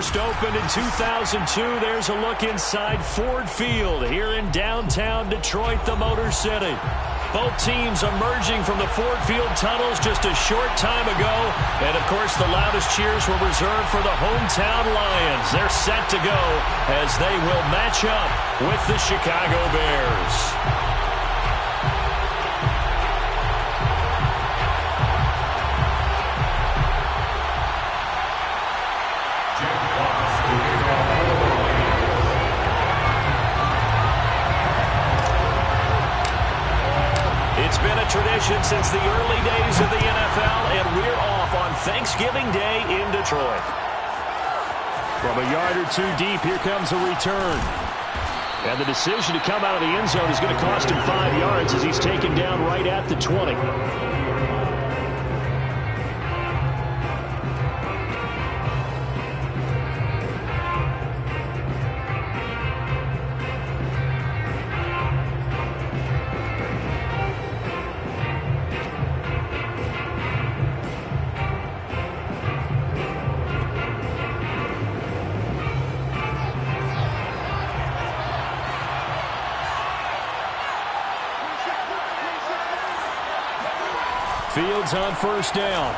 First opened in 2002. There's a look inside Ford Field here in downtown Detroit, the Motor City. Both teams emerging from the Ford Field tunnels just a short time ago. And, of course, the loudest cheers were reserved for the hometown Lions. They're set to go as they will match up with the Chicago Bears. It's been a tradition since the early days of the NFL, and we're off on Thanksgiving Day in Detroit. From a yard or two deep, here comes a return. And the decision to come out of the end zone is going to cost him 5 yards as he's taken down right at the 20. Fields on first down.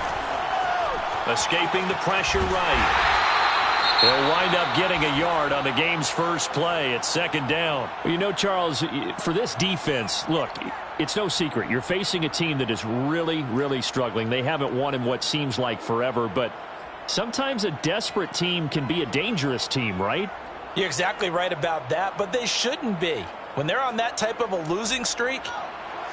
Escaping the pressure right. They'll wind up getting a yard on the game's first play at second down. Well, you know, Charles, for this defense, look, it's no secret. You're facing a team that is really, really struggling. They haven't won in what seems like forever, but sometimes a desperate team can be a dangerous team, right? You're exactly right about that, but they shouldn't be. When they're on that type of a losing streak,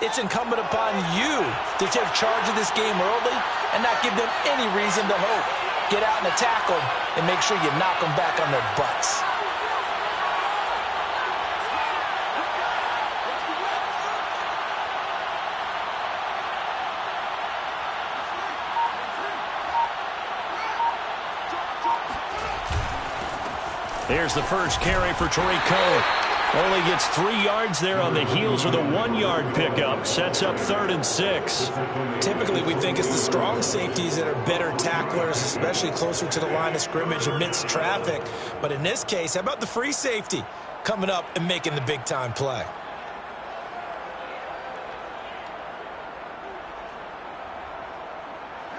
it's incumbent upon you to take charge of this game early and not give them any reason to hope. Get out and attack them and make sure you knock them back on their butts. There's the first carry for Tariq Cohen. Only gets 3 yards there on the heels of the 1-yard pickup. Sets up 3rd and 6. Typically, we think it's the strong safeties that are better tacklers, especially closer to the line of scrimmage amidst traffic. But in this case, how about the free safety coming up and making the big-time play?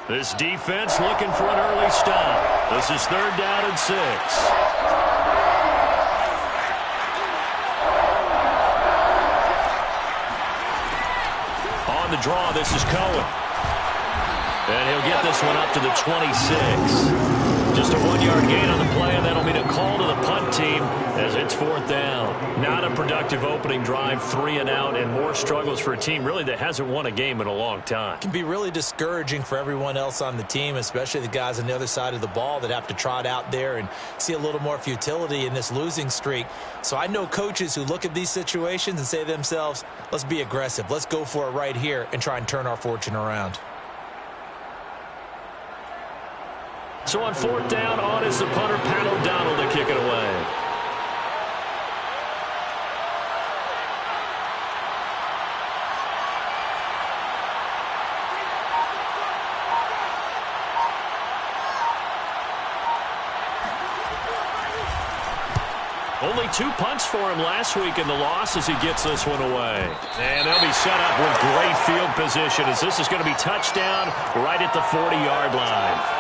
This defense looking for an early stop. This is 3rd down and 6. The draw, this is Cohen. And he'll get this one up to the 26. Just a 1-yard gain on the play, and that'll mean a call to the punt team as it's 4th down. Not a productive opening drive, 3 and out, and more struggles for a team really that hasn't won a game in a long time. It can be really discouraging for everyone else on the team, especially the guys on the other side of the ball that have to trot out there and see a little more futility in this losing streak. So I know coaches who look at these situations and say to themselves, let's be aggressive. Let's go for it right here and try and turn our fortune around. So on 4th down, on is the punter, Pat O'Donnell, to kick it away. Only 2 punts for him last week in the loss as he gets this one away. And they'll be set up with great field position as this is going to be touchdown right at the 40-yard line.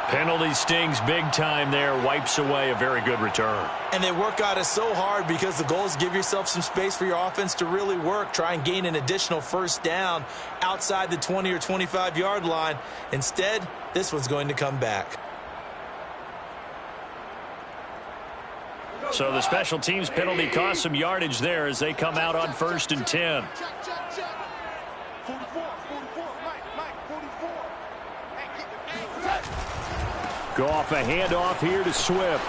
Penalty stings big time there, wipes away a very good return. And they work out it so hard because the goal is give yourself some space for your offense to really work. Try and gain an additional first down outside the 20 or 25-yard line. Instead, this one's going to come back. So the special teams penalty cost some yardage there as they come out on 1st and 10. Go off a handoff here to Swift.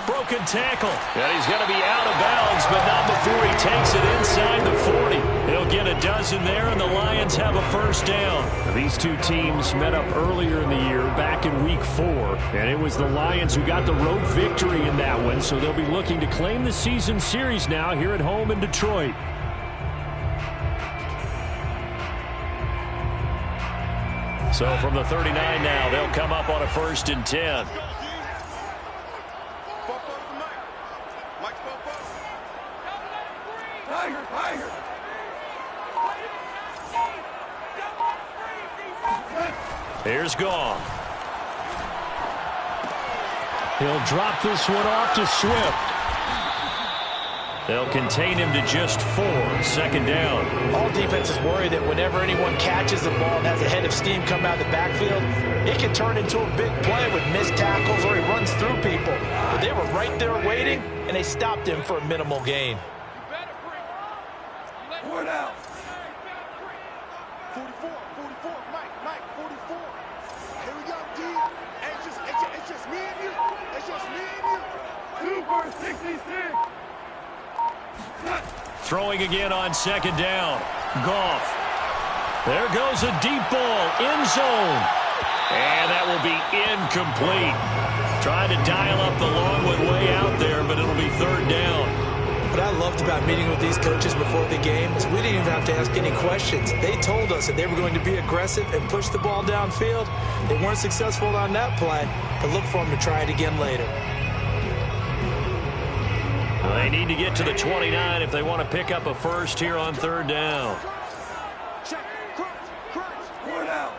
Broken tackle. And he's going to be out of bounds, but not before he takes it inside the 40. He'll get a dozen there, and the Lions have a first down. These two teams met up earlier in the year, back in Week 4, and it was the Lions who got the road victory in that one, so they'll be looking to claim the season series now here at home in Detroit. So from the 39 now, they'll come up on a 1st and 10. Here's Goff. He'll drop this one off to Swift. They'll contain him to just 4. Second down. All defenses worry that whenever anyone catches the ball and has a head of steam come out of the backfield, it can turn into a big play with missed tackles or he runs through people. But they were right there waiting, and they stopped him for a minimal gain. Four down. 44, Mike, 44. Here we go, D. It's just me and you. It's just me and you. 2 for 66. Throwing again on second down. Goff. There goes a deep ball. End zone. And that will be incomplete. Trying to dial up the long one way out there, but it'll be third down. What I loved about meeting with these coaches before the game is we didn't even have to ask any questions. They told us that they were going to be aggressive and push the ball downfield. They weren't successful on that play, but look for them to try it again later. They need to get to the 29 if they want to pick up a first here on third down. Check. Crunch. 4 down.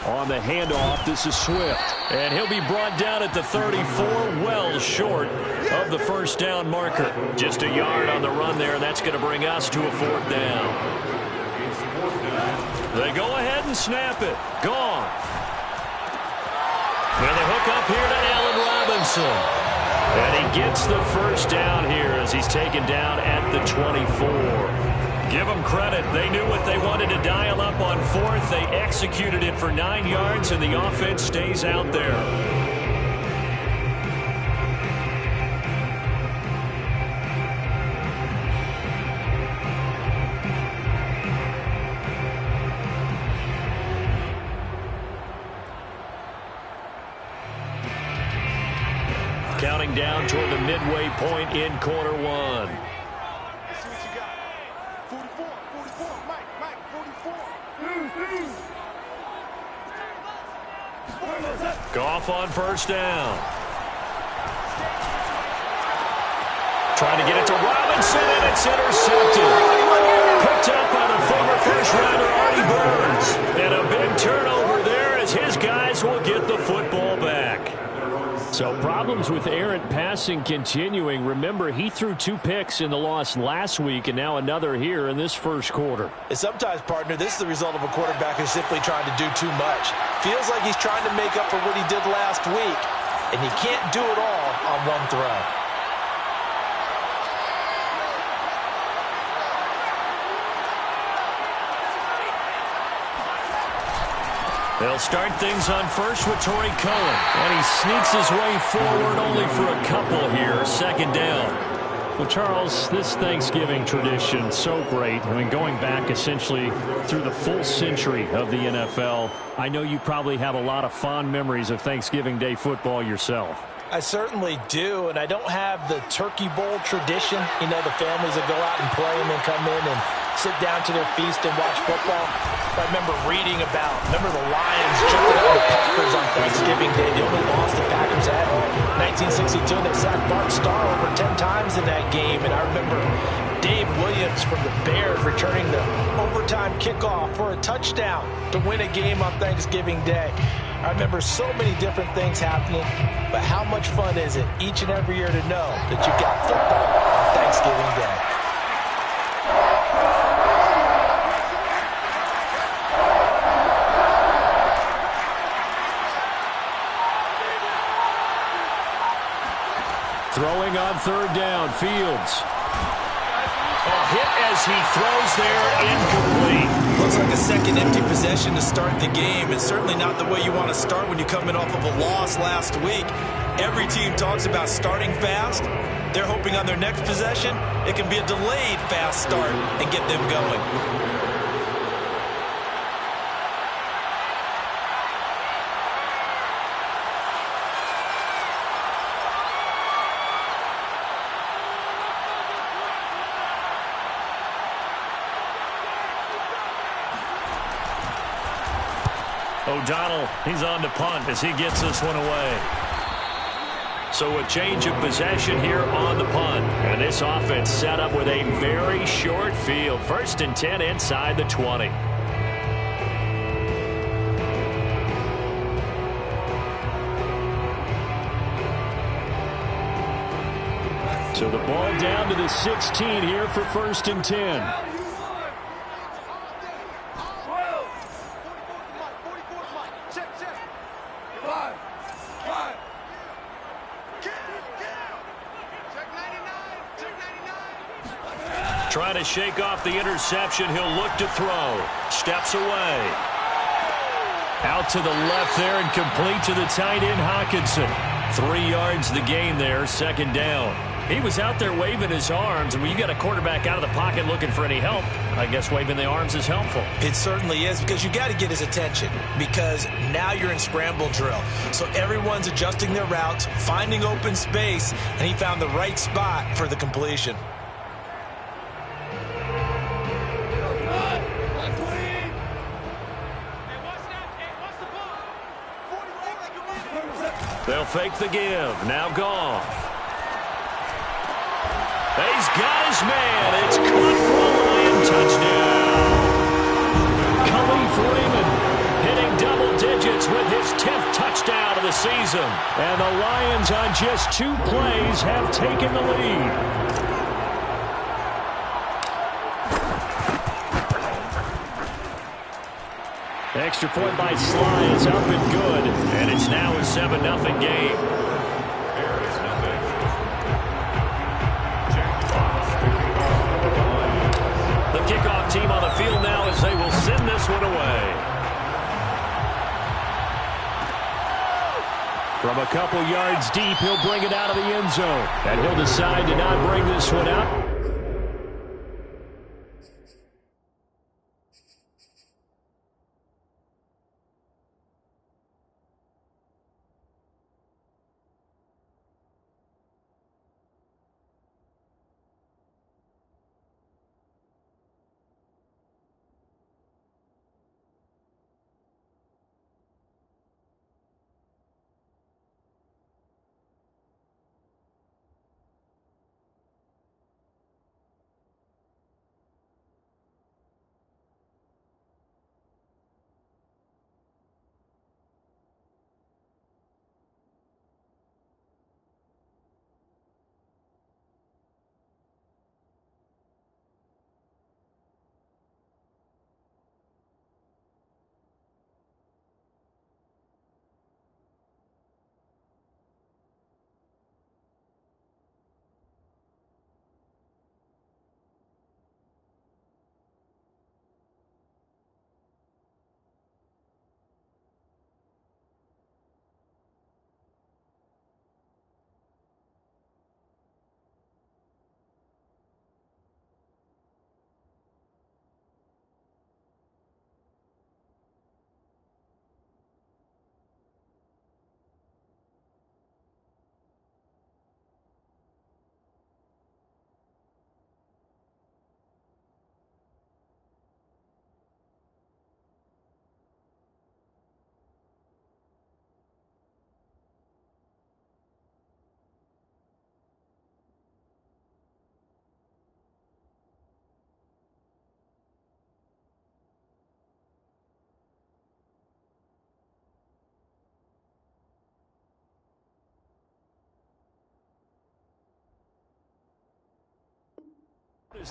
On the handoff, this is Swift. And he'll be brought down at the 34, well short of the first down marker. Just a yard on the run there, and that's going to bring us to a fourth down. They go ahead and snap it. Gone. And they hook up here to Allen Robinson. And he gets the first down here as he's taken down at the 24. Give them credit. They knew what they wanted to dial up on fourth. They executed it for 9 yards, and the offense stays out there. Counting down toward the midway point in quarter one. Let's see what you got. 44, Mike, 44. Goff on first down. Trying to get it to Robinson, and it's intercepted. Picked up by the former first-rounder Artie Burns. And a big turnover there as his guys will get the football back. So problems with errant passing continuing. Remember, he threw 2 picks in the loss last week and now another here in this first quarter. And sometimes, partner, this is the result of a quarterback who's simply trying to do too much. Feels like he's trying to make up for what he did last week, and he can't do it all on one throw. They'll start things on first with Torrey Cohen. And he sneaks his way forward only for a couple here. Second down. Well, Charles, this Thanksgiving tradition, so great. I mean, going back essentially through the full century of the NFL, I know you probably have a lot of fond memories of Thanksgiving Day football yourself. I certainly do, and I don't have the Turkey Bowl tradition. You know, the families that go out and play and then come in and sit down to their feast and watch football. I remember reading about, the Lions jumping out the Packers on Thanksgiving Day. The only loss the Packers had in 1962. They sacked Bart Starr over 10 times in that game. And I remember Dave Williams from the Bears returning the overtime kickoff for a touchdown to win a game on Thanksgiving Day. I remember so many different things happening, but how much fun is it each and every year to know that you've got football on Thanksgiving Day? Throwing on third down, Fields. A hit as he throws there, incomplete. Looks like a second empty possession to start the game, and certainly not the way you want to start when you're coming off of a loss last week. Every team talks about starting fast. They're hoping on their next possession, it can be a delayed fast start and get them going. O'Donnell, he's on to punt as he gets this one away. So a change of possession here on the punt. And this offense set up with a very short field. 1st and 10 inside the 20. So the ball down to the 16 here for 1st and 10. Trying to shake off the interception. He'll look to throw. Steps away. Out to the left there and complete to the tight end, Hockenson. 3 yards the gain there, 2nd down. He was out there waving his arms, and when you got a quarterback out of the pocket looking for any help, I guess waving the arms is helpful. It certainly is, because you got to get his attention, because now you're in scramble drill. So everyone's adjusting their routes, finding open space, and he found the right spot for the completion. They'll fake the give. Now Goff. He's got his man. It's caught for a Lion touchdown. Khalif Raymond hitting double digits with his 10th touchdown of the season. And the Lions on just 2 plays have taken the lead. Extra point by Sly is up and good. And it's now a 7-0 game. The kickoff team on the field now as they will send this one away. From a couple yards deep, he'll bring it out of the end zone. And he'll decide to not bring this one out.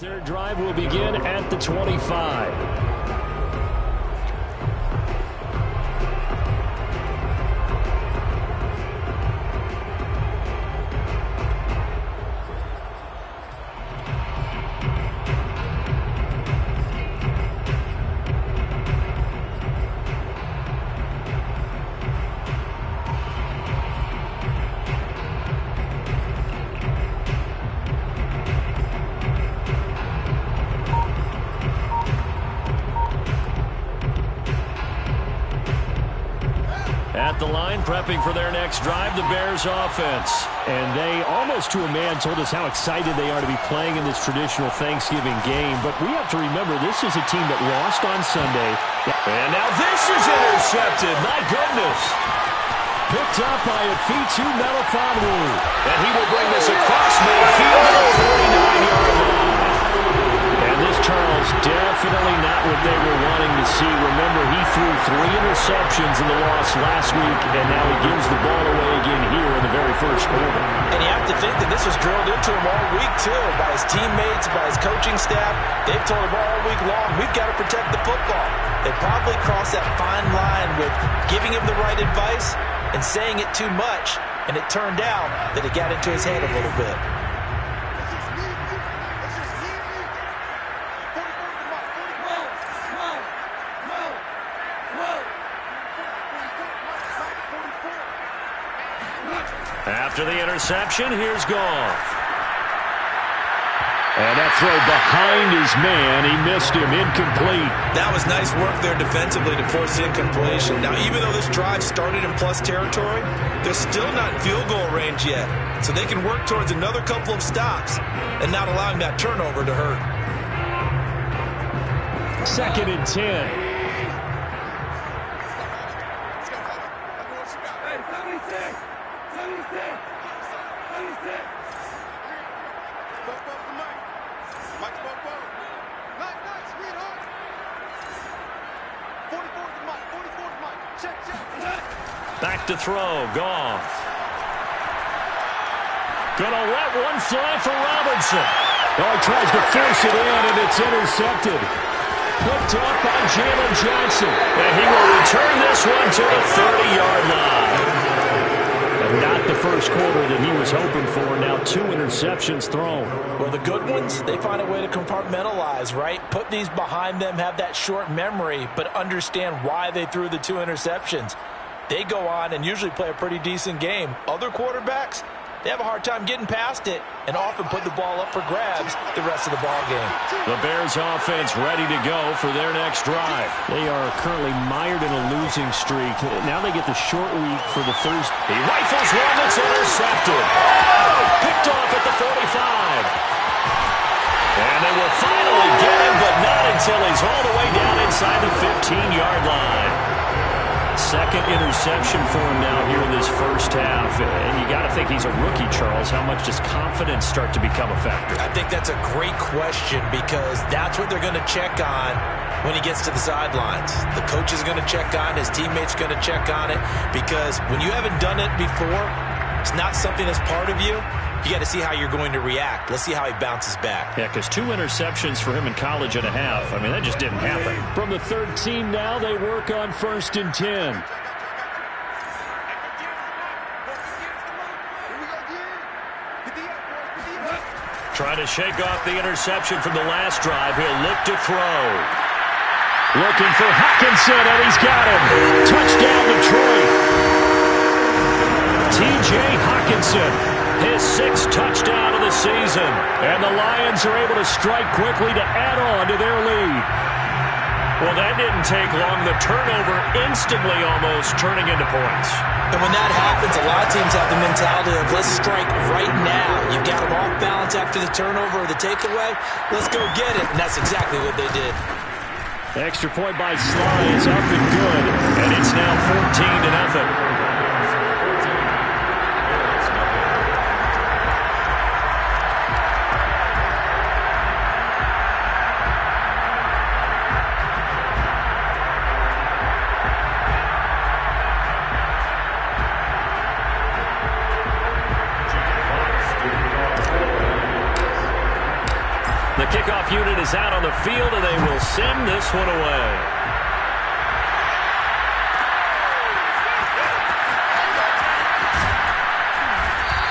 Their drive will begin at the 25. At the line, prepping for their next drive, the Bears offense. And they, almost to a man, told us how excited they are to be playing in this traditional Thanksgiving game. But we have to remember, this is a team that lost on Sunday. And now this is intercepted. My goodness. Picked up by Afitu Melifonwu. And he will bring this across midfield to the 49-yard line. And this, Charles, definitely not what they were wanting to see. Remember, he threw 3 interceptions in the loss last week, and now he gives the ball away again here in the very first quarter. And you have to think that this was drilled into him all week, too, by his teammates, by his coaching staff. They've told him all week long, we've got to protect the football. They probably crossed that fine line with giving him the right advice and saying it too much, and it turned out that it got into his head a little bit. After the interception, here's Goff. And that throw behind his man, he missed him, incomplete. That was nice work there defensively to force incompletion. Now, even though this drive started in plus territory, they're still not in field goal range yet. So they can work towards another couple of stops and not allowing that turnover to hurt. 2nd and 10. Back to throw, Goff. Gonna let one fly for Robinson. Oh, he tries to force it in, and it's intercepted. Picked up by Jalen Johnson. And he will return this one to the 30-yard line. And not the first quarter that he was hoping for. Now 2 interceptions thrown. Well, the good ones, they find a way to compartmentalize, right? Put these behind them, have that short memory, but understand why they threw the 2 interceptions. They go on and usually play a pretty decent game. Other quarterbacks, they have a hard time getting past it and often put the ball up for grabs the rest of the ball game. The Bears offense ready to go for their next drive. They are currently mired in a losing streak. Now they get the short week for the first. He rifles one that's intercepted. Picked off at the 45. And they will finally get him, but not until he's all the way down inside the 15-yard line. 2nd interception for him now here in this first half. And you got to think he's a rookie, Charles. How much does confidence start to become a factor? I think that's a great question because that's what they're going to check on when he gets to the sidelines. The coach is going to check on, his teammates going to check on it, because when you haven't done it before, it's not something that's part of you. You got to see how you're going to react. Let's see how he bounces back. Yeah, because 2 interceptions for him in college and a half. I mean, that just didn't happen. From the 13 now, they work on 1st and 10. Trying to shake off the interception from the last drive. He'll look to throw. Looking for Hockenson, and he's got him. Touchdown, Detroit. T.J. Hockenson. His 6th touchdown of the season. And the Lions are able to strike quickly to add on to their lead. Well, that didn't take long. The turnover instantly almost turning into points. And when that happens, a lot of teams have the mentality of let's strike right now. You've got them off balance after the turnover or the takeaway. Let's go get it. And that's exactly what they did. Extra point by Sly is up and good. And it's now 14-0. The kickoff unit is out on the field, and they will send this one away.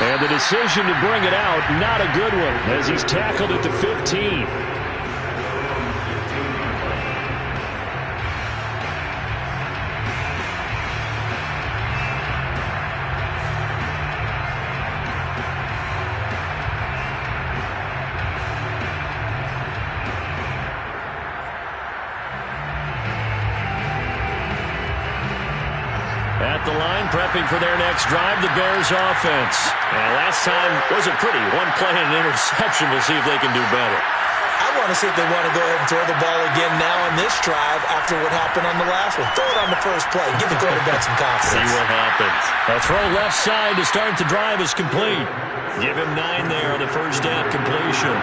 And the decision to bring it out, not a good one, as he's tackled at the 15. At the line, prepping for their next drive, the Bears offense. And last time wasn't pretty. One play and an interception. We'll see if they can do better. I want to see if they want to go ahead and throw the ball again now on this drive after what happened on the last one. Throw it on the first play. Give the quarterback some confidence. See what happens. A throw left side to start the drive is complete. Give him 9 there on the first down completion.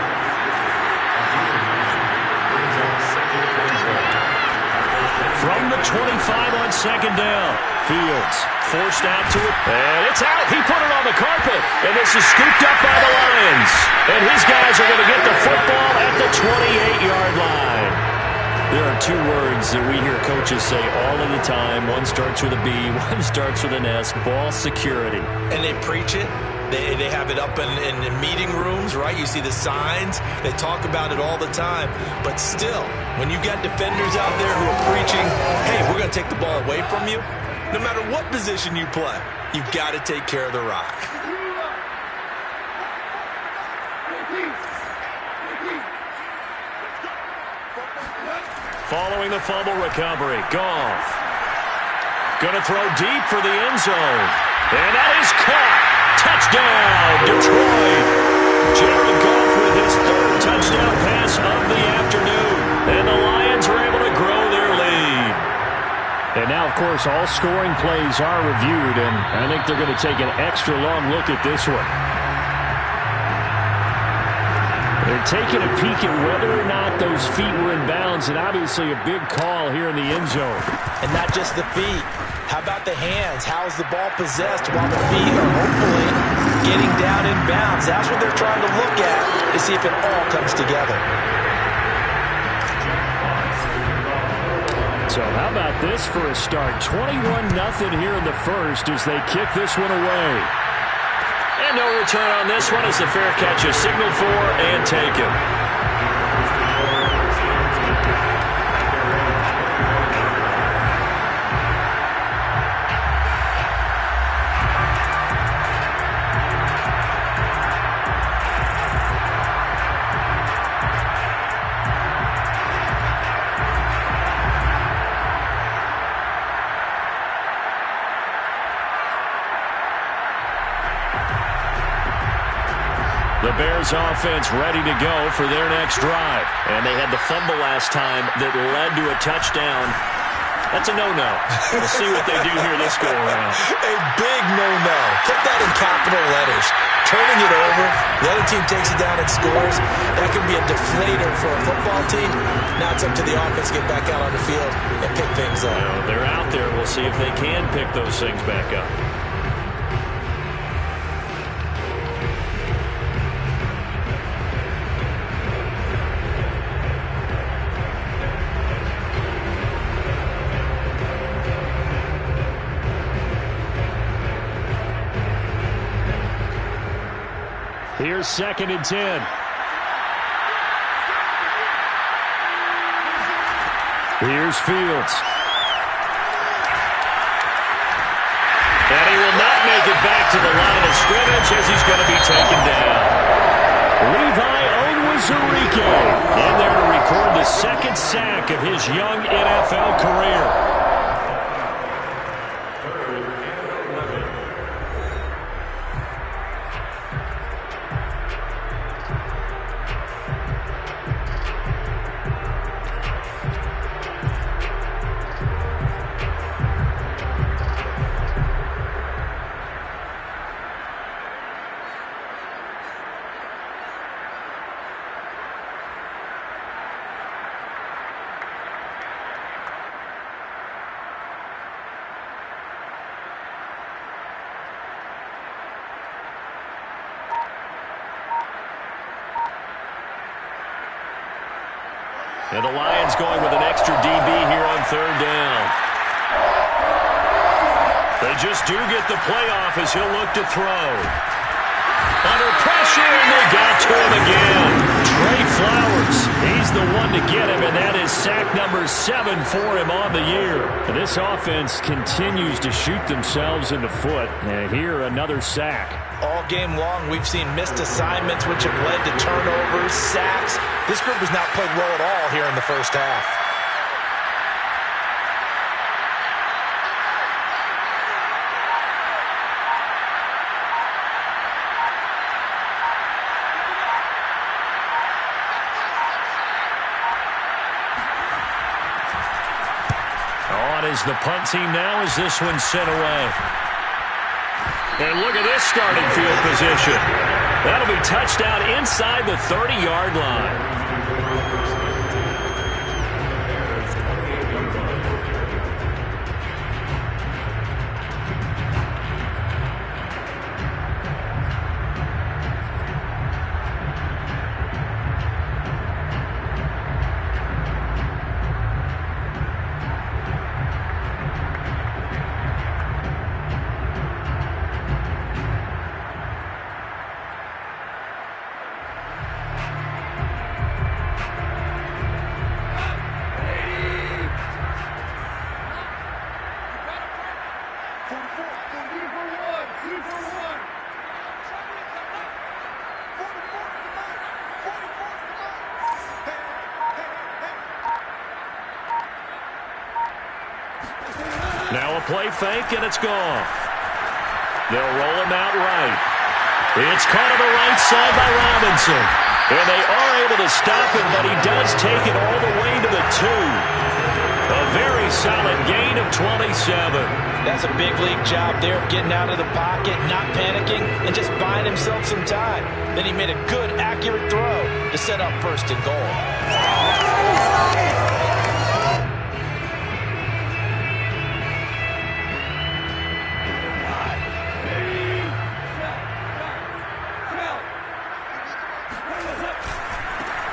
From the 25 on second down. Fields forced out to it, and it's out. He put it on the carpet, and this is scooped up by the Lions. And his guys are going to get the football at the 28-yard line. There are 2 words that we hear coaches say all of the time. One starts with a B, one starts with an S, ball security. And they preach it. They have it up in meeting rooms, right? You see the signs. They talk about it all the time. But still, when you got defenders out there who are preaching, hey, we're going to take the ball away from you, no matter what position you play, you've got to take care of the rock. Following the fumble recovery, Goff. Going to throw deep for the end zone. And that is caught. Touchdown, Detroit. Jared Goff with his 3rd touchdown pass of the afternoon. And the Lions are able to grow their lead. And now, of course, all scoring plays are reviewed, and I think they're going to take an extra long look at this one. They're taking a peek at whether or not those feet were in bounds, and obviously a big call here in the end zone. And not just the feet. How about the hands? How's the ball possessed while the feet are hopefully getting down in bounds? That's what they're trying to look at to see if it all comes together. So how about this for a start? 21-0 here in the first as they kick this one away. And no return on this one as the fair catch is signaled for and taken. The Bears offense ready to go for their next drive. And they had the fumble last time that led to a touchdown. That's a no-no. We'll see what they do here this go-around. A big no-no. Put that in capital letters. Turning it over, the other team takes it down and scores. That can be a deflator for a football team. Now it's up to the offense to get back out on the field and pick things up. Well, they're out there. We'll see if they can pick those things back up. Here's 2nd and 10. Here's Fields. And he will not make it back to the line of scrimmage as he's going to be taken down. Levi Onwuzurike in there to record the 2nd sack of his young NFL career. And the Lions going with an extra DB here on 3rd down. They just do get the playoff as he'll look to throw. Under pressure, and they got to him again. Trey Flowers, he's the one to get him, and that is sack number 7 for him on the year. And this offense continues to shoot themselves in the foot. And here, another sack. All game long, we've seen missed assignments, which have led to turnovers, sacks. This group has not played well at all here in the first half. as the punt team now as this one sent away. And look at this starting field position. That'll be touchdown inside the 30-yard line. Now a play fake, and it's gone. They'll roll him out right. It's caught on the right side by Robinson. And they are able to stop him, but he does take it all the way to the 2. A very solid gain of 27. That's a big league job there of getting out of the pocket, not panicking, and just buying himself some time. Then he made a good, accurate throw to set up first and goal.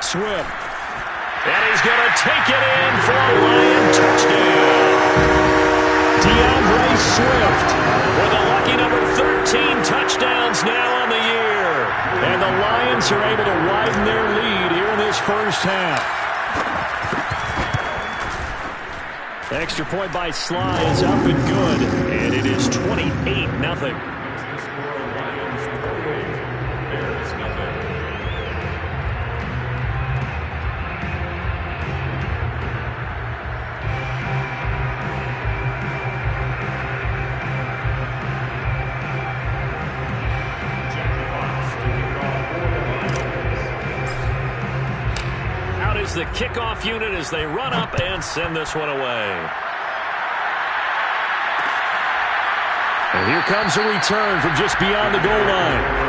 Swift. And he's going to take it in for a Lion touchdown. DeAndre Swift with a lucky number 13 touchdowns now on the year. And the Lions are able to widen their lead here in this first half. Extra point by Sly is up and good. And it is 28-0. The kickoff unit as they run up and send this one away. And here comes a return from just beyond the goal line.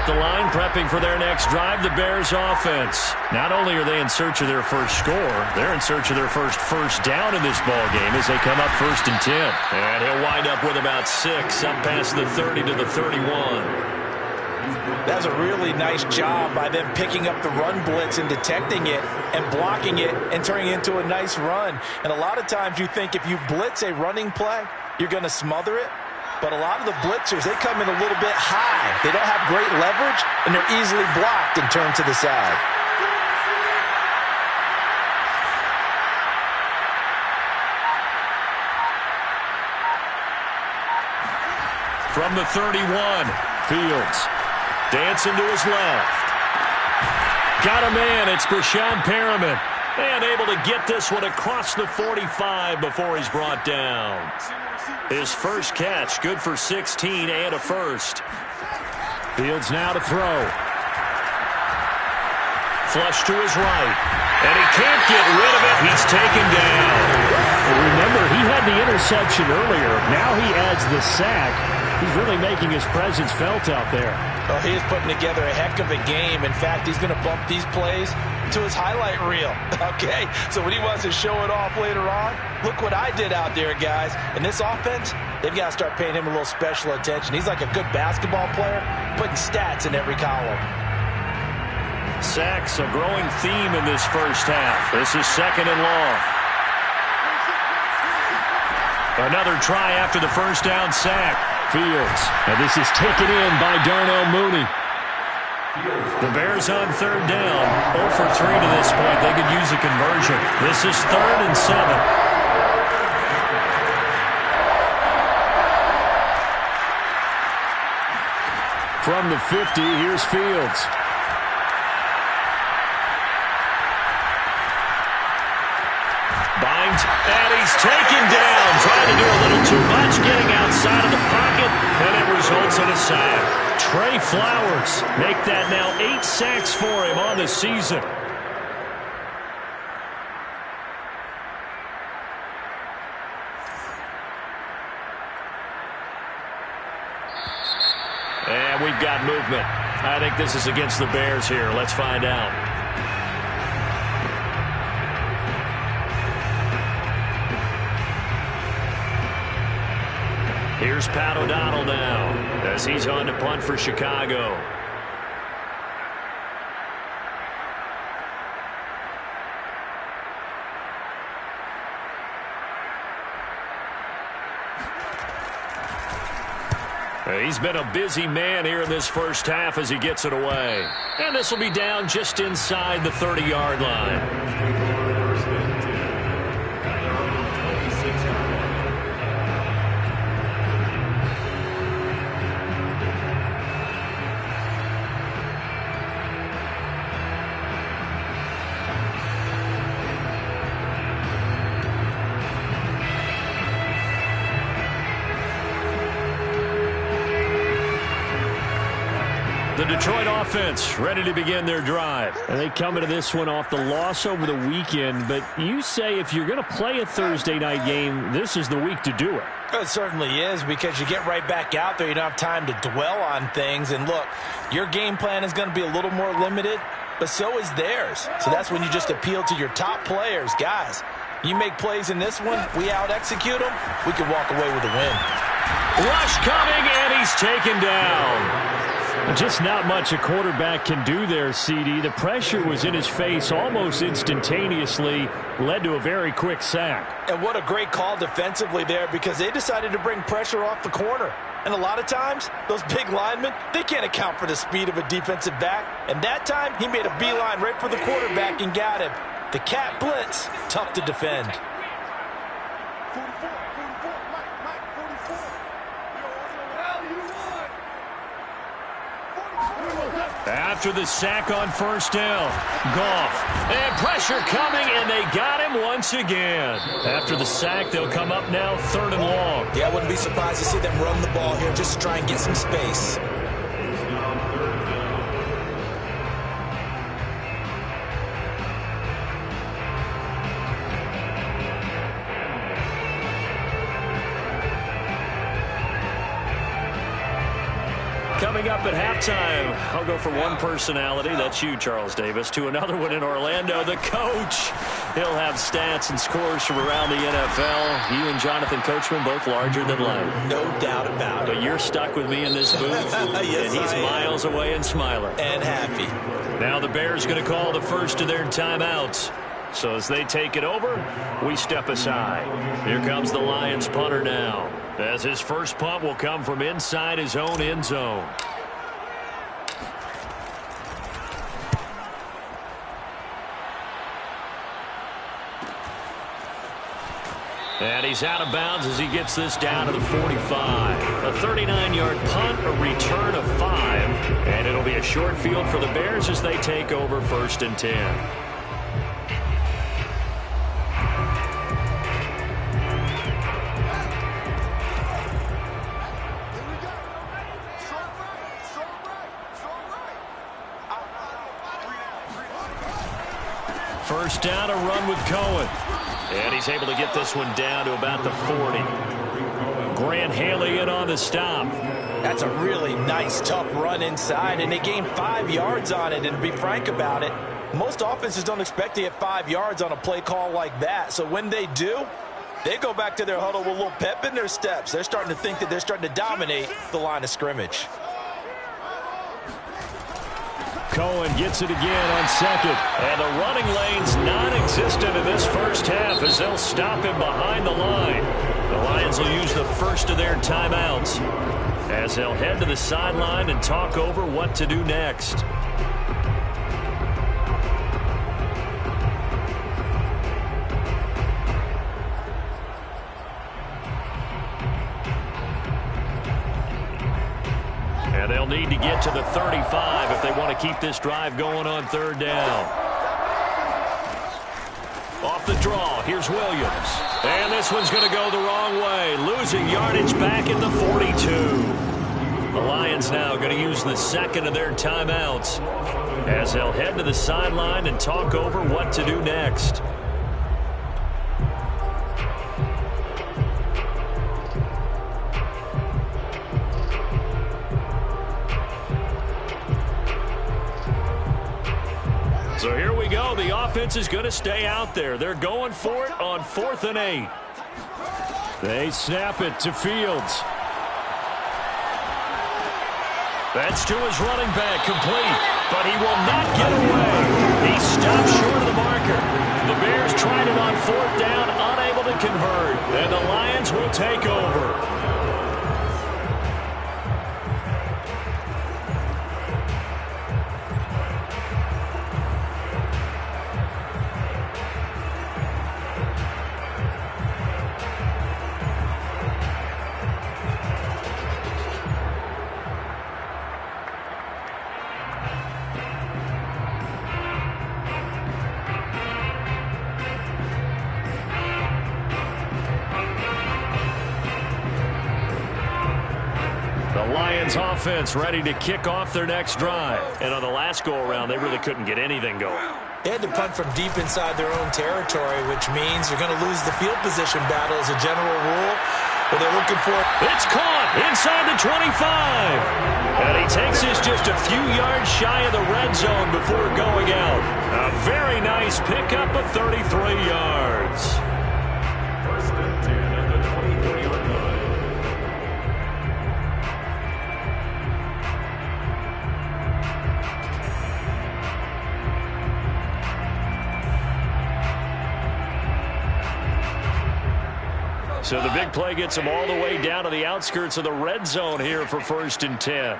The line prepping for their next drive, the Bears offense. Not only are they in search of their first score, they're in search of their first down in this ball game as they come up 1st and 10. And he'll wind up with about 6 up past the 30 to the 31. That's a really nice job by them picking up the run blitz and detecting it and blocking it and turning it into a nice run. And a lot of times you think if you blitz a running play, you're going to smother it. But a lot of the blitzers, they come in a little bit high. They don't have great leverage, and they're easily blocked and turned to the side. From the 31, Fields dancing to his left. Got a man, it's Breshad Perriman. And able to get this one across the 45 before he's brought down. His first catch, good for 16 and a first. Fields now to throw. Flush to his right. And he can't get rid of it. He's taken down. Remember, he had the interception earlier. Now he adds the sack. He's really making his presence felt out there. Oh, he is putting together a heck of a game. In fact, he's going to bump these plays to his highlight reel. Okay, so when he wants to show it off later on, look what I did out there, guys. And this offense, they've got to start paying him a little special attention. He's like a good basketball player, putting stats in every column. Sacks, a growing theme in this first half. This is 2nd and long. Another try after the first down sack. Fields. And this is taken in by Darnell Mooney. The Bears on third down. 0 for 3 to this point. They could use a conversion. This is 3rd and 7. From the 50, here's Fields. Binds, and he's taken down. Trying to do a little too much, getting outside of the pocket, and it results in a sack. Trey Flowers make that now 8 sacks for him on the season. And we've got movement. I think this is against the Bears here. Let's find out. Here's Pat O'Donnell now as he's on to punt for Chicago. He's been a busy man here in this first half as he gets it away. And this will be down just inside the 30-yard line. The Detroit offense ready to begin their drive. And they come into this one off the loss over the weekend, but you say if you're going to play a Thursday night game, this is the week to do it. It certainly is, because you get right back out there. You don't have time to dwell on things. And look, your game plan is going to be a little more limited, but so is theirs. So that's when you just appeal to your top players. Guys, you make plays in this one, we out-execute them, we can walk away with a win. Rush coming, and he's taken down. Just not much a quarterback can do there, CD. The pressure was in his face almost instantaneously, led to a very quick sack. And what a great call defensively there, because they decided to bring pressure off the corner. And a lot of times, those big linemen, they can't account for the speed of a defensive back. And that time, he made a beeline right for the quarterback and got him. The cat blitz, tough to defend. 44, Mike, 44. After the sack on first down, Goff. And pressure coming, and they got him once again. After the sack, they'll come up now 3rd and long. Yeah, I wouldn't be surprised to see them run the ball here just to try and get some space. Coming up at halftime, I'll go from one personality, that's you, Charles Davis, to another one in Orlando, the coach. He'll have stats and scores from around the NFL. You and Jonathan Coachman, both larger than life. No doubt about it. But you're stuck with me in this booth, yes, and he's miles away and smiling. And happy. Now the Bears going to call the first of their timeouts. So as they take it over, we step aside. Here comes the Lions punter now, as his first punt will come from inside his own end zone. And he's out of bounds as he gets this down to the 45. A 39-yard punt, a return of 5. And it'll be a short field for the Bears as they take over 1st and 10. First down, a run with Cohen. And he's able to get this one down to about the 40. Grant Haley in on the stop. That's a really nice, tough run inside, and they gained 5 yards on it. And to be frank about it, most offenses don't expect to get 5 yards on a play call like that. So when they do, they go back to their huddle with a little pep in their steps. They're starting to think that they're starting to dominate the line of scrimmage. Cohen gets it again on second. And the running lane's non-existent in this first half as they'll stop him behind the line. The Lions will use the first of their timeouts as they'll head to the sideline and talk over what to do next. need to get to the 35 if they want to keep this drive going on third down. Off the draw, here's Williams. And this one's going to go the wrong way. Losing yardage back at the 42. The Lions now going to use the second of their timeouts as they'll head to the sideline and talk over what to do next. So here we go. The offense is going to stay out there. They're going for it on 4th and 8. They snap it to Fields. That's to his running back, complete. But he will not get away. He stopped short of the marker. The Bears tried it on 4th down, unable to convert. And the Lions will take over. Offense ready to kick off their next drive. And on the last go-around, they really couldn't get anything going. They had to punt from deep inside their own territory, which means you're going to lose the field position battle as a general rule. But they're looking for it. It's caught inside the 25. And he takes this just a few yards shy of the red zone before going out. A very nice pickup of 33 yards. First and 10 at the 23-yard line. So the big play gets them all the way down to the outskirts of the red zone here for 1st and 10.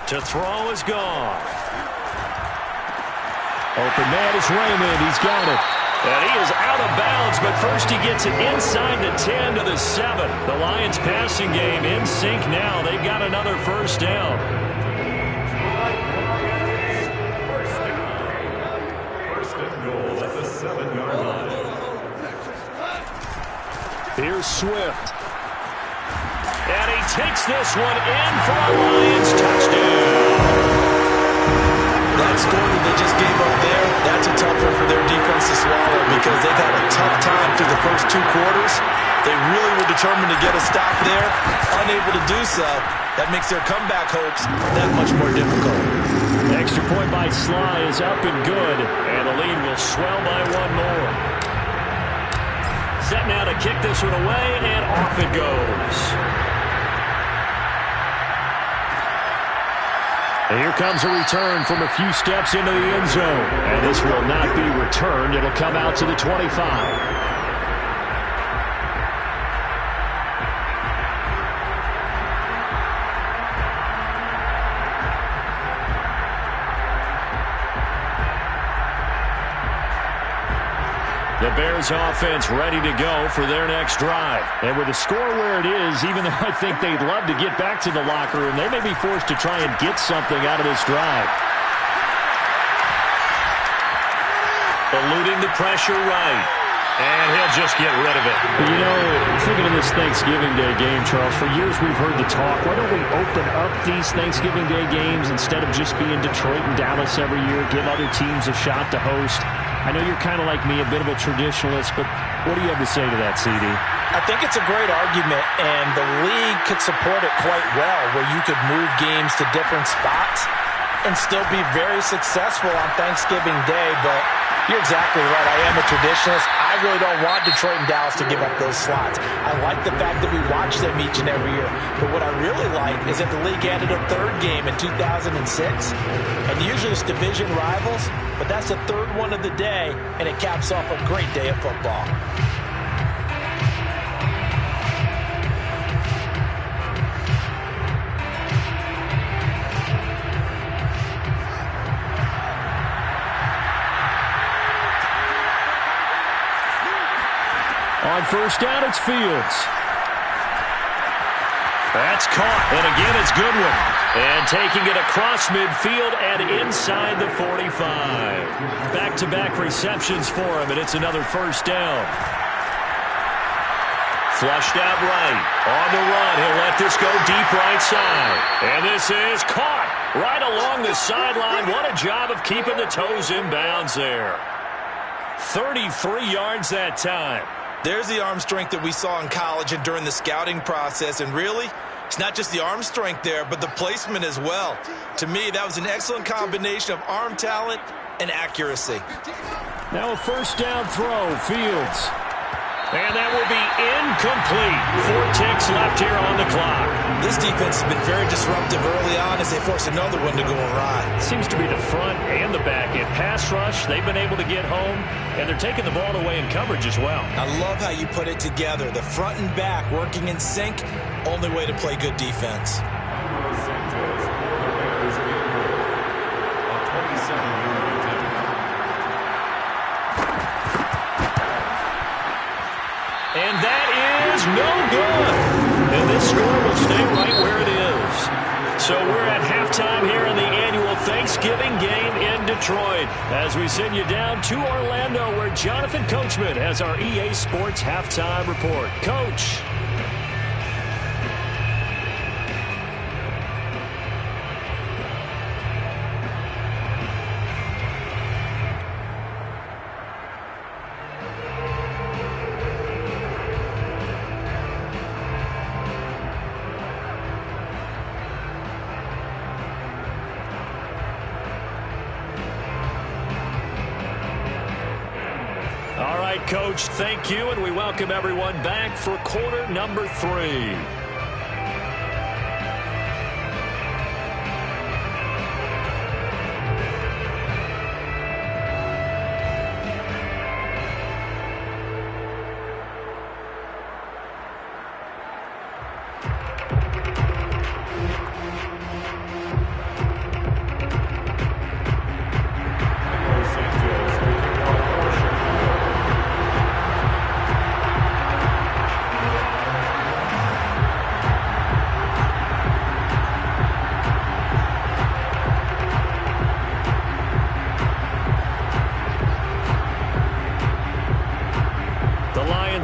To throw is gone. Open man is Raymond. He's got it. And he is out of bounds, but first he gets it inside the 10 to the 7. The Lions passing game in sync now. They've got another first down. First and goal at the 7-yard line. Here's Swift. And he takes this one in for a Lions touchdown. That score that they just gave up there, that's a tough one for their defense to swallow because they've had a tough time through the first 2 quarters. They really were determined to get a stop there, unable to do so. That makes their comeback hopes that much more difficult. Extra point by Sly is up and good, and the lead will swell by 1 more. Set now to kick this one away, and off it goes. And here comes a return from a few steps into the end zone. And this will not be returned. It'll come out to the 25. The Bears offense ready to go for their next drive. And with the score where it is, even though I think they'd love to get back to the locker room, they may be forced to try and get something out of this drive. Eluding the pressure right. And he'll just get rid of it. You know, thinking of this Thanksgiving Day game, Charles, for years we've heard the talk, why don't we open up these Thanksgiving Day games instead of just being Detroit and Dallas every year, give other teams a shot to host? I know you're kind of like me, a bit of a traditionalist, but what do you have to say to that, CD? I think it's a great argument, and the league could support it quite well, where you could move games to different spots and still be very successful on Thanksgiving Day, but you're exactly right. I am a traditionalist. I really don't want Detroit and Dallas to give up those slots. I like the fact that we watch them each and every year. But what I really like is that the league added a 3rd game in 2006. And usually it's division rivals, but that's the 3rd one of the day, and it caps off a great day of football. On first down, it's Fields. That's caught, and again it's Goodwin. And taking it across midfield and inside the 45. Back-to-back receptions for him, and it's another first down. Flushed out right. On the run, he'll let this go deep right side. And this is caught right along the sideline. What a job of keeping the toes in bounds there. 33 yards that time. There's the arm strength that we saw in college and during the scouting process. And really, it's not just the arm strength there, but the placement as well. To me, that was an excellent combination of arm talent and accuracy. Now a first down throw, Fields. And that will be incomplete. 4 ticks left here on the clock. This defense has been very disruptive early on as they force another one to go awry. Seems to be the front and the back end. Pass rush, they've been able to get home, and they're taking the ball away in coverage as well. I love how you put it together. The front and back working in sync, only way to play good defense. And that is no good. And this score will stay right where it is. So we're at halftime here in the annual Thanksgiving game in Detroit as we send you down to Orlando where Jonathan Coachman has our EA Sports halftime report. Coach. All right, Coach, thank you, and we welcome everyone back for quarter number 3.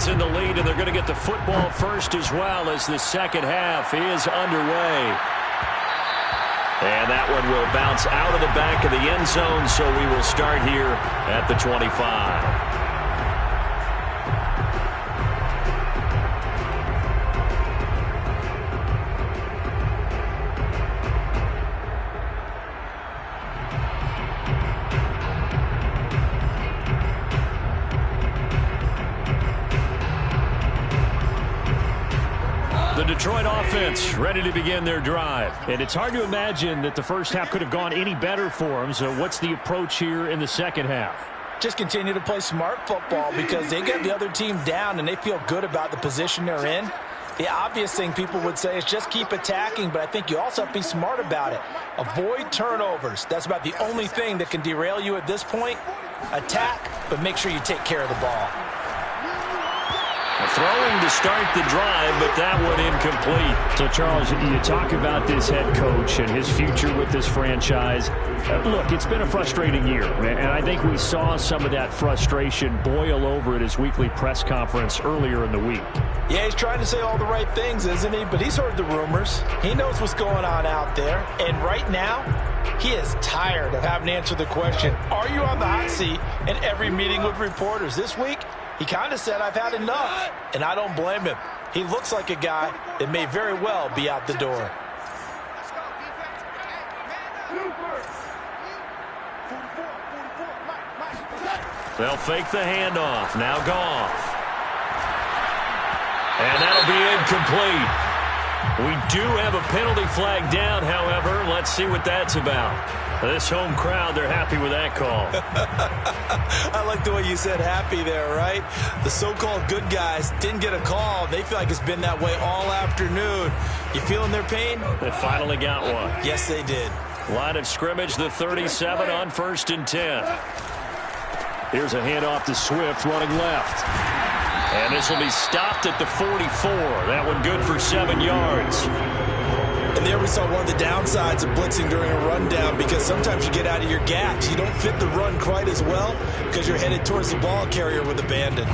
In the lead, and they're going to get the football first as well as the second half is underway. And that one will bounce out of the back of the end zone, so we will start here at the 25. Detroit offense ready to begin their drive. And it's hard to imagine that the first half could have gone any better for them. So what's the approach here in the second half? Just continue to play smart football because they got the other team down and they feel good about the position they're in. The obvious thing people would say is just keep attacking, but I think you also have to be smart about it. Avoid turnovers. That's about the only thing that can derail you at this point. Attack, but make sure you take care of the ball. Throwing to start the drive, but that one incomplete. So, Charles, you talk about this head coach and his future with this franchise. Look, it's been a frustrating year, and I think we saw some of that frustration boil over at his weekly press conference earlier in the week. Yeah, he's trying to say all the right things, isn't he? But he's heard the rumors. He knows what's going on out there. And right now, he is tired of having to answer the question, are you on the hot seat in every meeting with reporters? This week, he kind of said, I've had enough, and I don't blame him. He looks like a guy that may very well be out the door. They'll fake the handoff. Now Goff. And that'll be incomplete. We do have a penalty flag down, however. Let's see what that's about. This home crowd, they're happy with that call. I like the way you said happy there, right? The so-called good guys didn't get a call. They feel like it's been that way all afternoon. You feeling their pain? They finally got one. Yes, they did. Line of scrimmage, the 37 on 1st and 10. Here's a handoff to Swift running left. And this will be stopped at the 44. That one good for 7 yards. And there we saw one of the downsides of blitzing during a rundown, because sometimes you get out of your gaps. You don't fit the run quite as well because you're headed towards the ball carrier with abandon.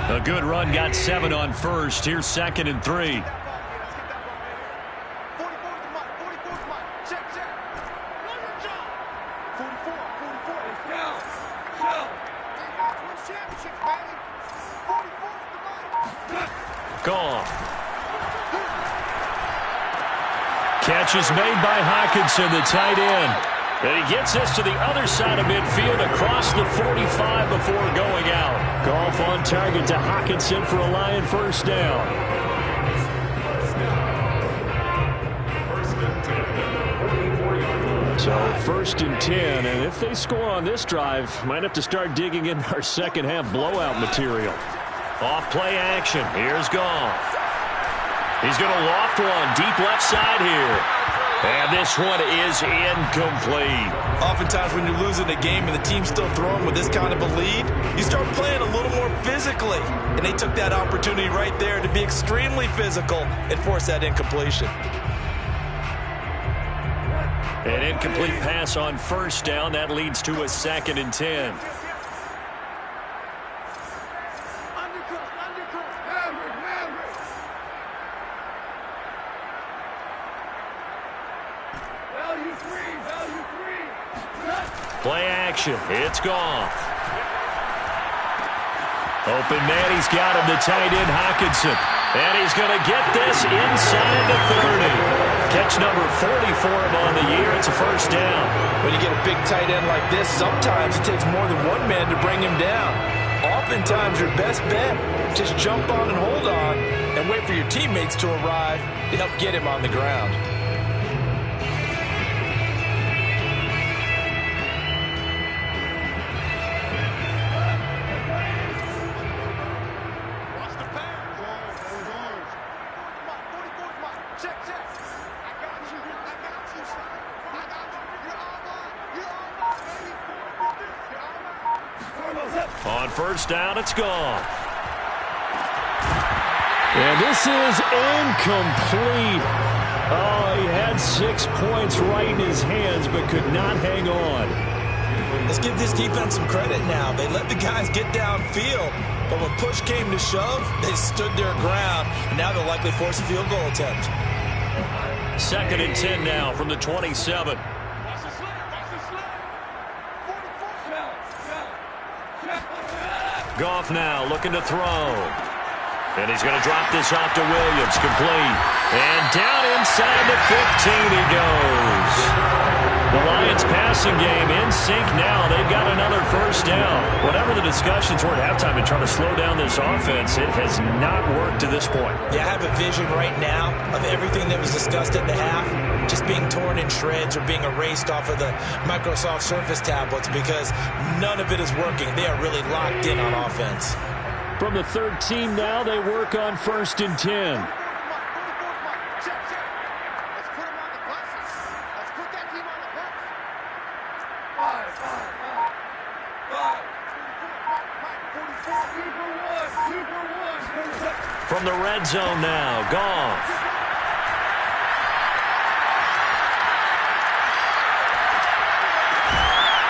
A good run got 7 on first. Here's 2nd and 3. Goff. Catch is made by Hockenson, the tight end. And he gets this to the other side of midfield across the 45 before going out. Goff on target to Hockenson for a Lion first down. So 1st and 10, and if they score on this drive, might have to start digging in our second half blowout material. Off play action. Here's Goff. He's going to loft one deep left side here. And this one is incomplete. Oftentimes when you're losing a game and the team's still throwing with this kind of a lead, you start playing a little more physically. And they took that opportunity right there to be extremely physical and force that incompletion. An incomplete pass on first down. That leads to a 2nd and 10. Play action. It's Goff. Open man. He's got him, the tight end, Hockenson. And he's going to get this inside the 30. Catch number 40 for him on the year. It's a first down. When you get a big tight end like this, sometimes it takes more than one man to bring him down. Oftentimes your best bet, just jump on and hold on and wait for your teammates to arrive to help get him on the ground. On first down, it's Goff. And this is incomplete. Oh, he had 6 points right in his hands, but could not hang on. Let's give this defense some credit now. They let the guys get downfield, but when push came to shove, they stood their ground, and now they'll likely force a field goal attempt. 2nd and 10 now from the 27. Goff now looking to throw. And he's going to drop this off to Williams. Complete. And down inside the 15 he goes. The Lions passing game in sync now. They've got another first down. Whatever the discussions were at halftime to try to slow down this offense, it has not worked to this point. Yeah, I have a vision right now of everything that was discussed at the half just being torn in shreds or being erased off of the Microsoft Surface tablets, because none of it is working. They are really locked in on offense. From the 13 now, they work on 1st and 10. From the red zone now, Goff.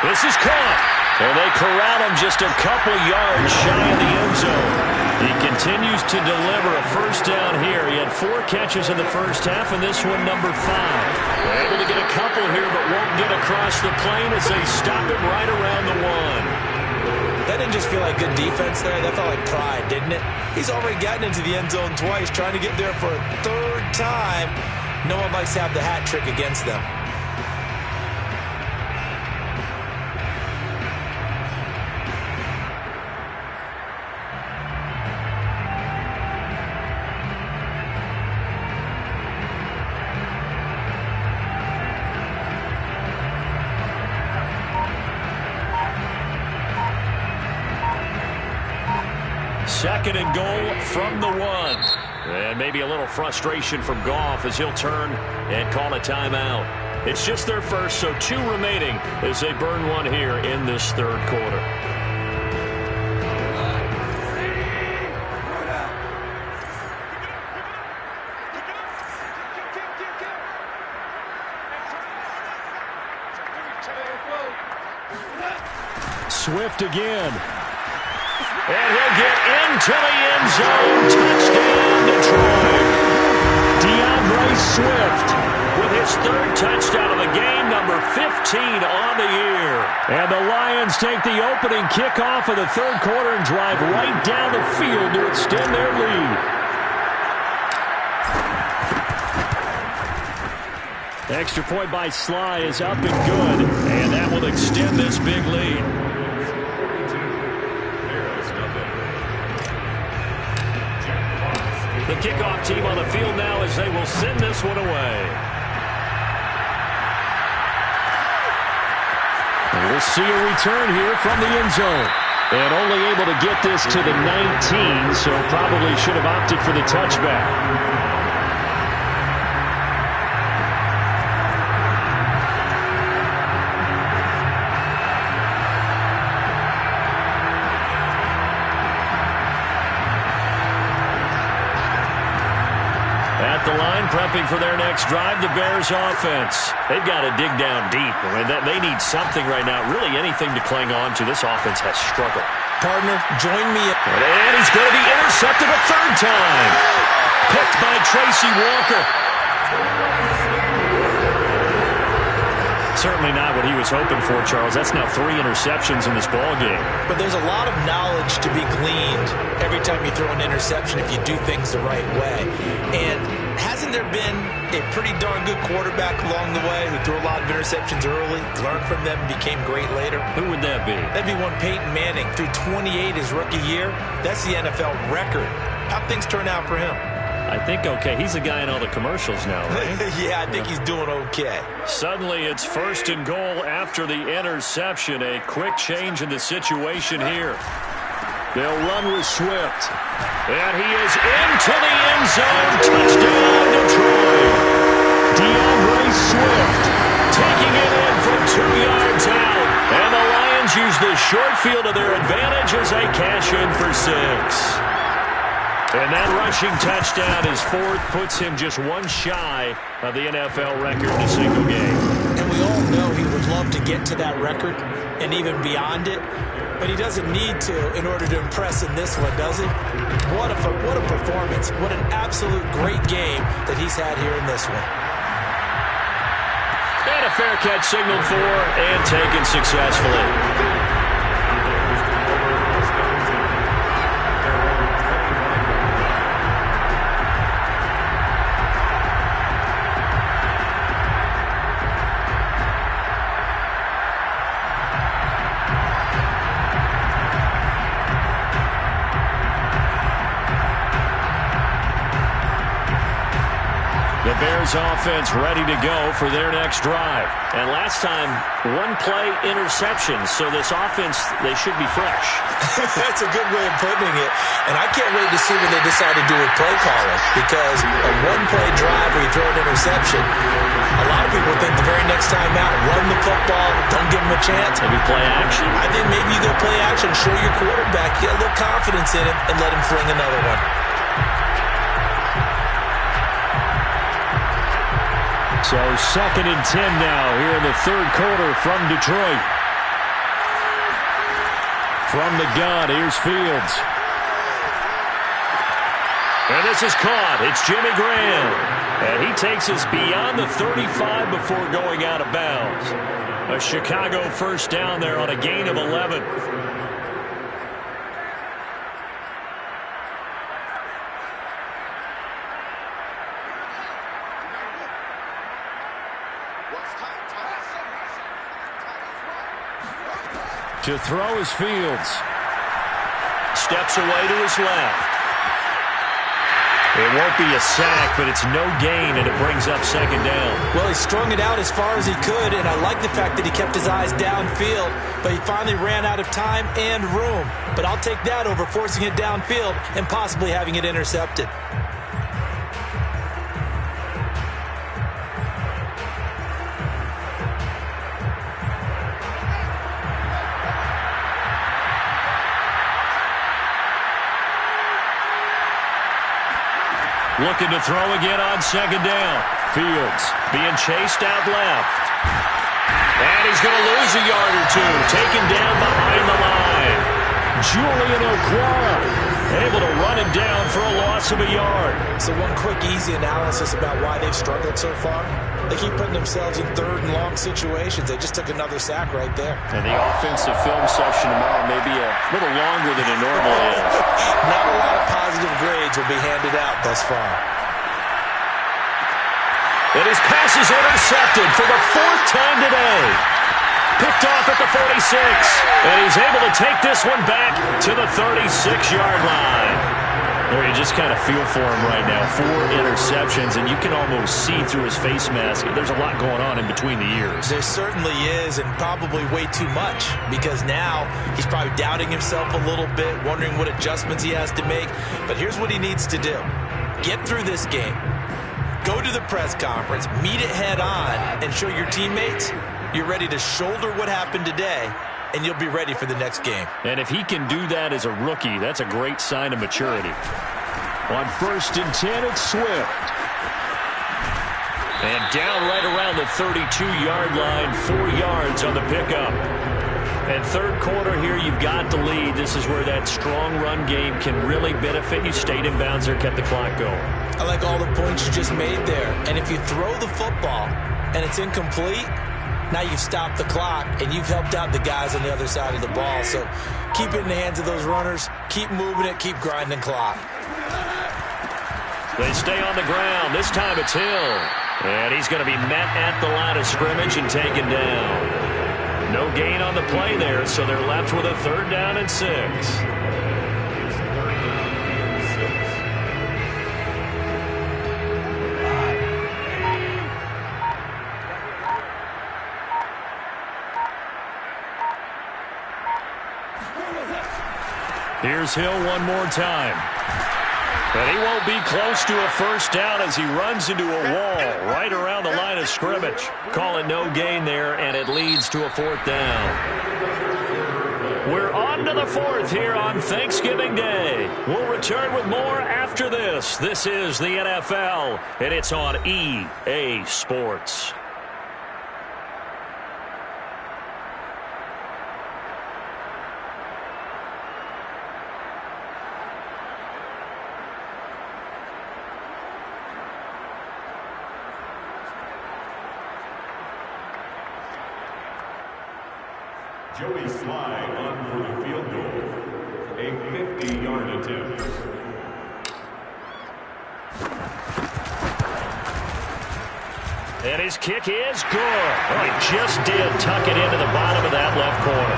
This is caught. And they corral him just a couple yards shy of the end zone. He continues to deliver a first down here. He had 4 catches in the first half, and this one number 5. They're able to get a couple here, but won't get across the plane as they stop him right around the 1. That didn't just feel like good defense there. That felt like pride, didn't it? He's already gotten into the end zone twice, trying to get there for a 3rd time. No one likes to have the hat trick against them. Second and goal from the 1. And maybe a little frustration from Goff as he'll turn and call a timeout. It's just their first, so 2 remaining as they burn one here in this 3rd quarter. Swift again. And he'll get into the end zone. Touchdown, Detroit. DeAndre Swift With his third touchdown of the game, number 15 on the year. And the Lions take the opening kickoff of the third quarter and drive right down the field to extend their lead. Extra point by Sly is up and good. And that will extend this big lead. The kickoff team on the field now as they will send this one away. And we'll see a return here from the end zone. And only able to get this to the 19, so probably should have opted for the touchback. The line prepping for their next drive, the Bears offense. They've got to dig down deep. I mean, they need something right now, really anything to cling on to. This offense has struggled. Partner, join me. And he's going to be intercepted a third time. Picked by Tracy Walker. Certainly not what he was hoping for, Charles. That's now 3 interceptions in this ball game. But there's a lot of knowledge to be gleaned every time you throw an interception if you do things the right way. And hasn't there been a pretty darn good quarterback along the way who threw a lot of interceptions early, learned from them, and became great later? Who would that be? That'd be one Peyton Manning. Threw 28 his rookie year. That's the NFL record. How'd things turn out for him? I think okay. He's the guy in all the commercials now, right? Yeah, I think he's doing okay. Suddenly it's 1st and goal after the interception. A quick change in the situation here. They'll run with Swift. And he is into the end zone. Touchdown, Detroit. DeAndre Swift taking it in from 2 yards out. And the Lions use the short field to their advantage as they cash in for 6. And that rushing touchdown, his 4th, puts him just one shy of the NFL record in a single game. And we all know he would love to get to that record and even beyond it, but he doesn't need to in order to impress in this one, does he? What a performance. What an absolute great game that he's had here in this one. And a fair catch signaled for and taken successfully. Offense ready to go for their next drive. And last time, 1-play interception. So this offense, they should be fresh. That's a good way of putting it. And I can't wait to see what they decide to do with play calling, because a 1-play drive where you throw an interception, a lot of people think the very next time out, run the football, don't give them a chance. Maybe play action. I think maybe you go play action, show your quarterback, get a little confidence in him, and let him fling another one. So 2nd and 10 now here in the third quarter from Detroit. From the gun, here's Fields. And this is caught. It's Jimmy Graham. And he takes us beyond the 35 before going out of bounds. A Chicago first down there on a gain of 11. To throw is Fields. Steps away to his left. It won't be a sack, but it's no gain, and it brings up 2nd down. Well, he strung it out as far as he could, and I like the fact that he kept his eyes downfield, but he finally ran out of time and room. But I'll take that over forcing it downfield and possibly having it intercepted. Looking to throw again on 2nd down. Fields being chased out left. And he's going to lose a yard or two, taken down behind the line. Julian Okwara able to run him down for a loss of a yard. So one quick, easy analysis about why they've struggled so far. They keep putting themselves in third and long situations. They just took another sack right there. And the offensive film session tomorrow may be a little longer than it normally is. Not a lot of positive grades will be handed out thus far. And his pass is intercepted for the fourth time today. Picked off at the 46. And he's able to take this one back to the 36-yard line. There, you just kind of feel for him right now. 4 interceptions, and you can almost see through his face mask. There's a lot going on in between the ears. There certainly is, and probably way too much, because now he's probably doubting himself a little bit, wondering what adjustments he has to make. But here's what he needs to do. Get through this game. Go to the press conference, meet it head on, and show your teammates you're ready to shoulder what happened today, and you'll be ready for the next game. And if he can do that as a rookie, that's a great sign of maturity. On 1st and 10, it's Swift. And down right around the 32-yard line, 4 yards on the pickup. And third quarter here, you've got the lead. This is where that strong run game can really benefit you. Stayed in bounds there, kept the clock going. I like all the points you just made there. And if you throw the football and it's incomplete, now you've stopped the clock and you've helped out the guys on the other side of the ball. So keep it in the hands of those runners. Keep moving it. Keep grinding clock. They stay on the ground. This time it's Hill. And he's going to be met at the line of scrimmage and taken down. No gain on the play there, so they're left with a 3rd down and 6. Here's Hill one more time. But he won't be close to a 1st down as he runs into a wall right around the line of scrimmage. Call it no gain there, and it leads to a 4th down. We're on to the 4th here on Thanksgiving Day. We'll return with more after this. This is the NFL, and it's on EA Sports. Joey Slye on for the field goal. A 50-yard attempt. And his kick is good. Well, he just did tuck it into the bottom of that left corner.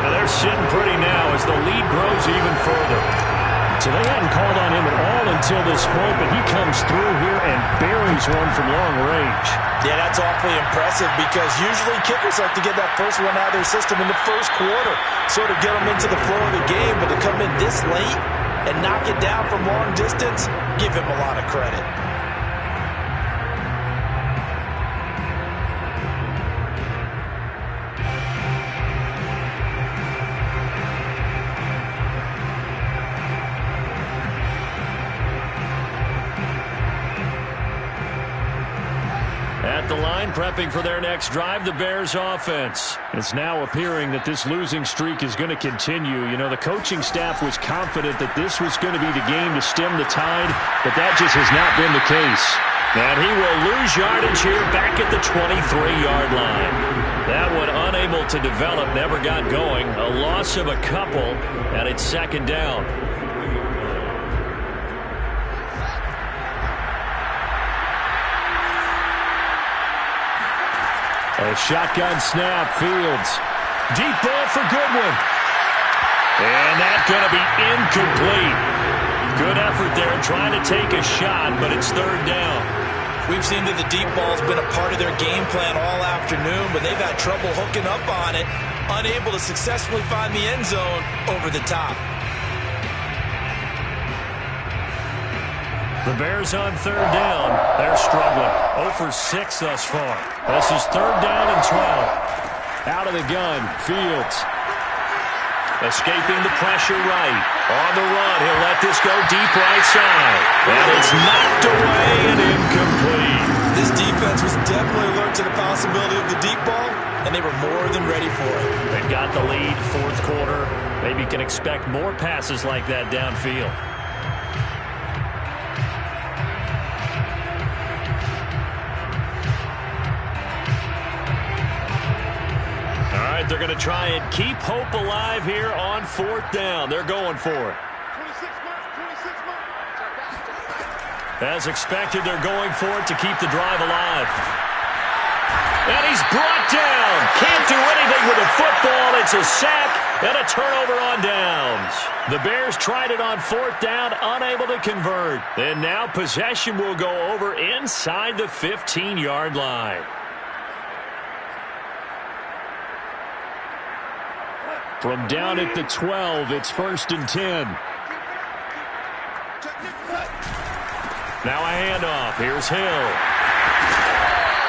Now they're sitting pretty now as the lead grows even further. So they hadn't called on him at all until this point, but he comes through here and buries one from long range. Yeah, that's awfully impressive because usually kickers like to get that first one out of their system in the first quarter, sort of get them into the flow of the game, but to come in this late and knock it down from long distance, give him a lot of credit. At the line, prepping for their next drive, the Bears offense. It's now appearing that this losing streak is going to continue. You know, the coaching staff was confident that this was going to be the game to stem the tide, but that just has not been the case. And he will lose yardage here back at the 23-yard line. That one unable to develop, never got going. A loss of a couple, and it's 2nd down. A shotgun snap, Fields. Deep ball for Goodwin. And that's going to be incomplete. Good effort there trying to take a shot, but it's 3rd down. We've seen that the deep ball's been a part of their game plan all afternoon, but they've had trouble hooking up on it, unable to successfully find the end zone over the top. The Bears on 3rd down. They're struggling. 0 for 6 thus far. This is 3rd down and 12. Out of the gun, Fields. Escaping the pressure right. On the run, he'll let this go deep right side. And it's knocked away and incomplete. This defense was definitely alert to the possibility of the deep ball, and they were more than ready for it. They've got the lead, fourth quarter. Maybe you can expect more passes like that downfield. All right, they're going to try and keep hope alive here on fourth down. They're going for it. 26 months. As expected, they're going for it to keep the drive alive. And he's brought down. Can't do anything with the football. It's a sack and a turnover on downs. The Bears tried it on fourth down, unable to convert. And now possession will go over inside the 15-yard line. From down at the 12, it's 1st and 10. Now a handoff. Here's Hill.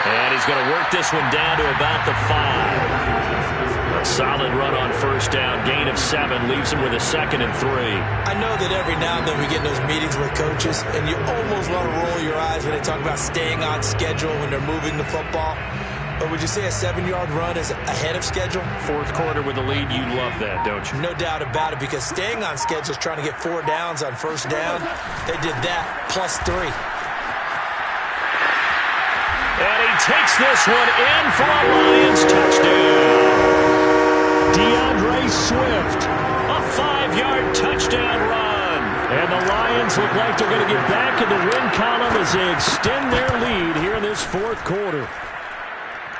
And he's going to work this one down to about the 5. A solid run on first down. Gain of 7 leaves him with a 2nd and 3. I know that every now and then we get in those meetings with coaches, and you almost want to roll your eyes when they talk about staying on schedule when they're moving the football. But would you say a 7-yard run is ahead of schedule? Fourth quarter with the lead, you love that, don't you? No doubt about it, because staying on schedule is trying to get 4 downs on first down. They did that, plus 3. And he takes this one in for a Lions touchdown. DeAndre Swift, a 5-yard touchdown run. And the Lions look like they're going to get back in the win column as they extend their lead here in this fourth quarter.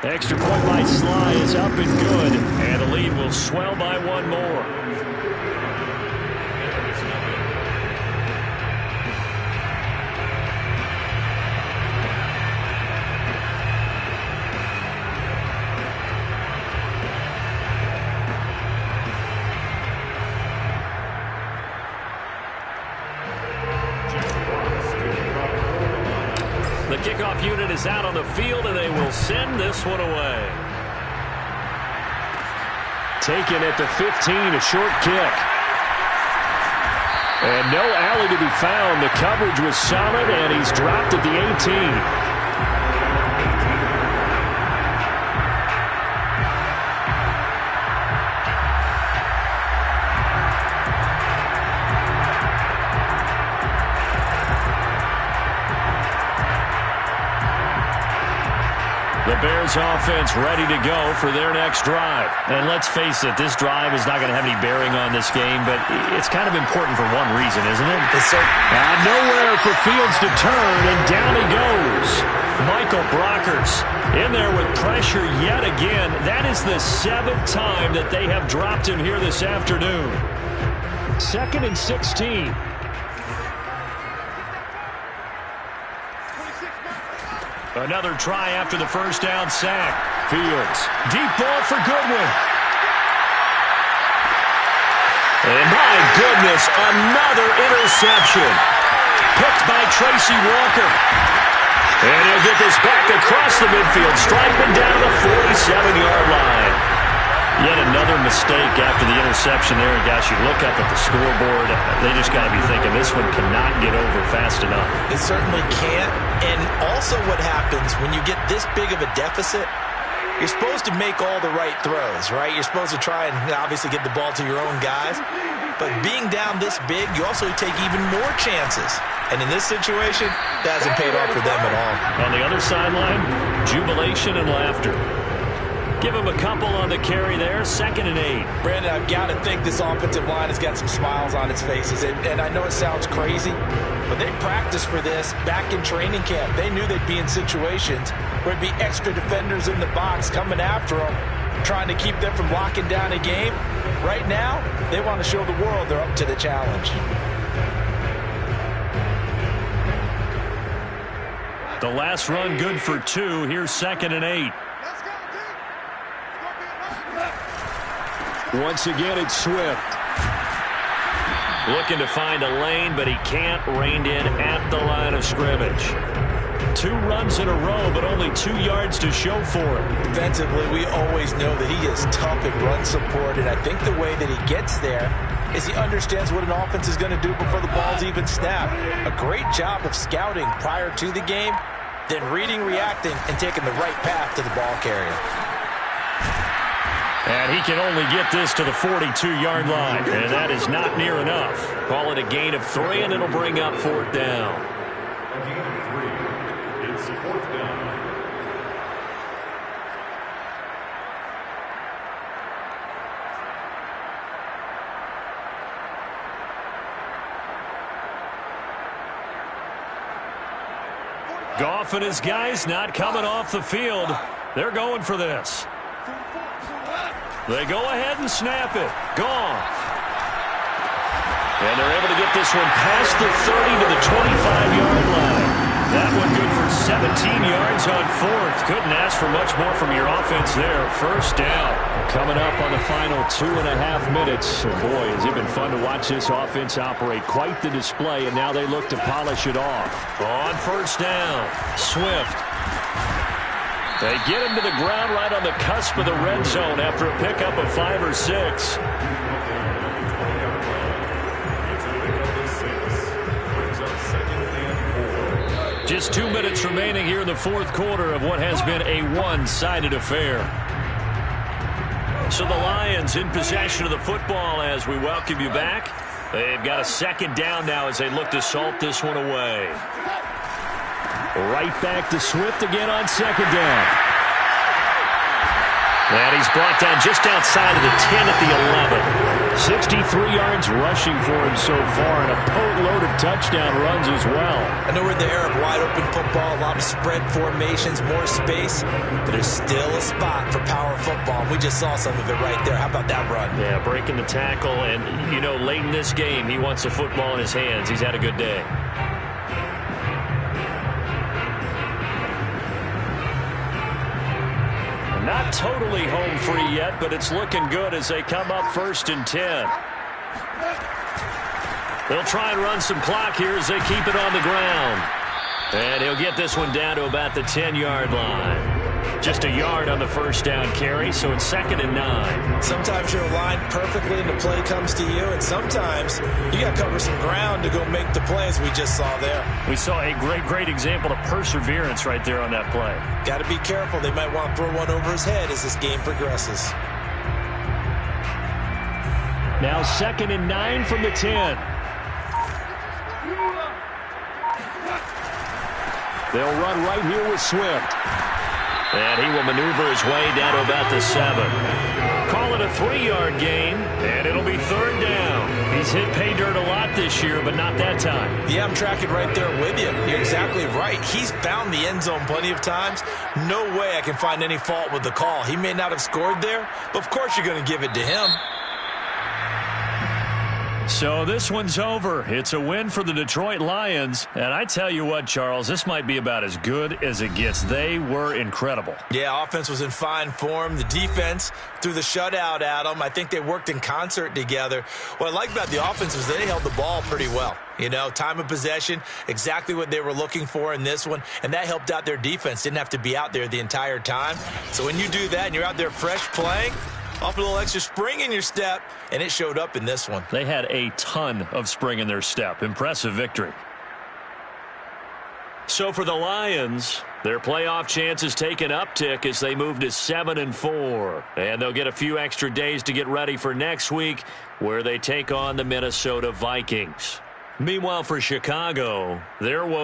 Extra point by Sly is up and good, and the lead will swell by 1 more. The kickoff unit is out on the field, and they will send this one away. Taken at the 15, a short kick. And no alley to be found. The coverage was solid, and he's dropped at the 18. The Bears offense ready to go for their next drive. And let's face it, this drive is not going to have any bearing on this game, but it's kind of important for one reason, isn't it? Nowhere for Fields to turn, and down he goes. Michael Brockers in there with pressure yet again. That is the 7th time that they have dropped him here this afternoon. 2nd and 16. Another try after the first down sack. Fields. Deep ball for Goodwin. And my goodness, another interception. Picked by Tracy Walker. And he'll get this back across the midfield stripe and down the 47-yard line. Yet another mistake after the interception there. And gosh, you look up at the scoreboard, they just got to be thinking this one cannot get over fast enough. It certainly can't. And also what happens when you get this big of a deficit, you're supposed to make all the right throws, right? You're supposed to try and obviously get the ball to your own guys. But being down this big, you also take even more chances. And in this situation, that hasn't paid off for them at all. On the other sideline, jubilation and laughter. Give him a couple on the carry there, 2nd and 8. Brandon, I've got to think this offensive line has got some smiles on its faces. And I know it sounds crazy, but they practiced for this back in training camp. They knew they'd be in situations where it'd be extra defenders in the box coming after them, trying to keep them from locking down a game. Right now, they want to show the world they're up to the challenge. The last run good for 2. Here's 2nd and 8. Once again, it's Swift. Looking to find a lane, but he can't. Reined in at the line of scrimmage. 2 runs in a row, but only 2 yards to show for it. Defensively, we always know that he is tough in run support, and I think the way that he gets there is he understands what an offense is going to do before the ball's even snapped. A great job of scouting prior to the game. then reading, reacting, and taking the right path to the ball carrier. And he can only get this to the 42-yard line, and that is not near enough. Call it a gain of 3, and it'll bring up 4th down. A gain of 3. It's 4th down. Goff and his guys not coming off the field. They're going for this. They go ahead and snap it. Goff. And they're able to get this one past the 30 to the 25-yard line. That one good for 17 yards on 4th. Couldn't ask for much more from your offense there. 1st down. Coming up on the final 2.5 minutes. Boy, has it been fun to watch this offense operate. Quite the display, and now they look to polish it off. On 1st down, Swift. They get him to the ground right on the cusp of the red zone after a pickup of 5 or 6. Just 2 minutes remaining here in the 4th quarter of what has been a one-sided affair. So the Lions in possession of the football as we welcome you back. They've got a 2nd down now as they look to salt this one away. Right back to Swift again on 2nd down. And he's brought down just outside of the 10 at the 11. 63 yards rushing for him so far, and a boatload of touchdown runs as well. I know we're in the era of wide-open football, a lot of spread formations, more space, but there's still a spot for power football. We just saw some of it right there. How about that run? Yeah, breaking the tackle, and, you know, late in this game, he wants the football in his hands. He's had a good day. Not totally home free yet, but it's looking good as they come up 1st and 10. They'll try and run some clock here as they keep it on the ground. And he'll get this one down to about the 10-yard line. Just a yard on the 1st down carry, so it's 2nd and 9. Sometimes you're aligned perfectly and the play comes to you, and sometimes you got to cover some ground to go make the plays we just saw there. We saw a great example of perseverance right there on that play. Got to be careful. They might want to throw one over his head as this game progresses. Now 2nd and 9 from the 10. They'll run right here with Swift. And he will maneuver his way down to about the 7. Call it a 3-yard gain, and it'll be 3rd down. He's hit pay dirt a lot this year, but not that time. Yeah, I'm tracking right there with you. You're exactly right. He's found the end zone plenty of times. No way I can find any fault with the call. He may not have scored there, but of course you're going to give it to him. So this one's over. It's a win for the Detroit Lions. And I tell you what, Charles, this might be about as good as it gets. They were incredible. Yeah, offense was in fine form. The defense threw the shutout at them. I think they worked in concert together. What I like about the offense was they held the ball pretty well. You know, time of possession, exactly what they were looking for in this one. And that helped out their defense. Didn't have to be out there the entire time. So when you do that and you're out there fresh playing, off a little extra spring in your step, and it showed up in this one. They had a ton of spring in their step. Impressive victory. So for the Lions, their playoff chances take an uptick as they move to 7-4. And they'll get a few extra days to get ready for next week, where they take on the Minnesota Vikings. Meanwhile, for Chicago, their woe.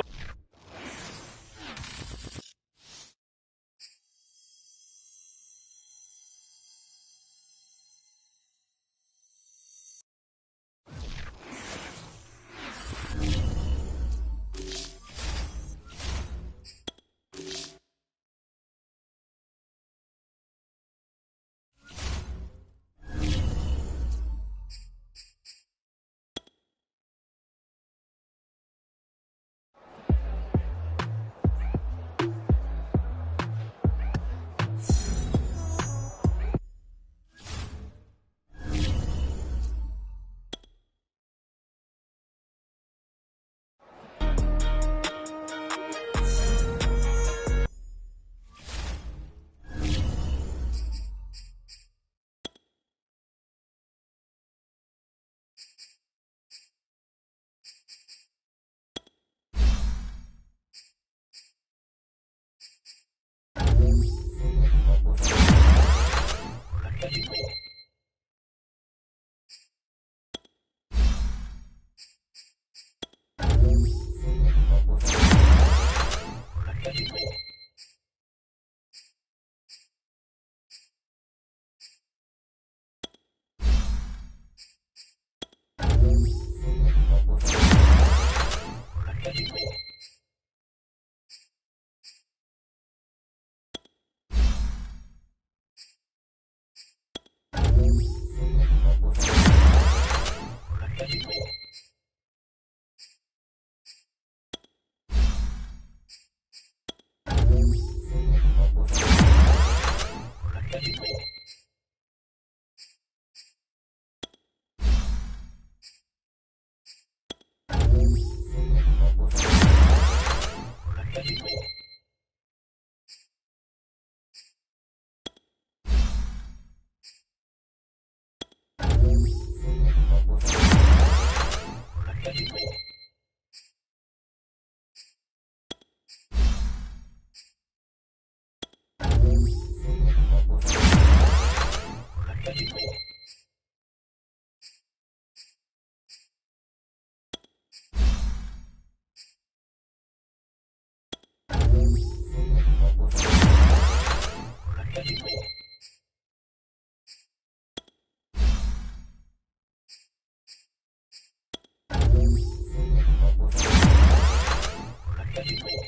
Thank you.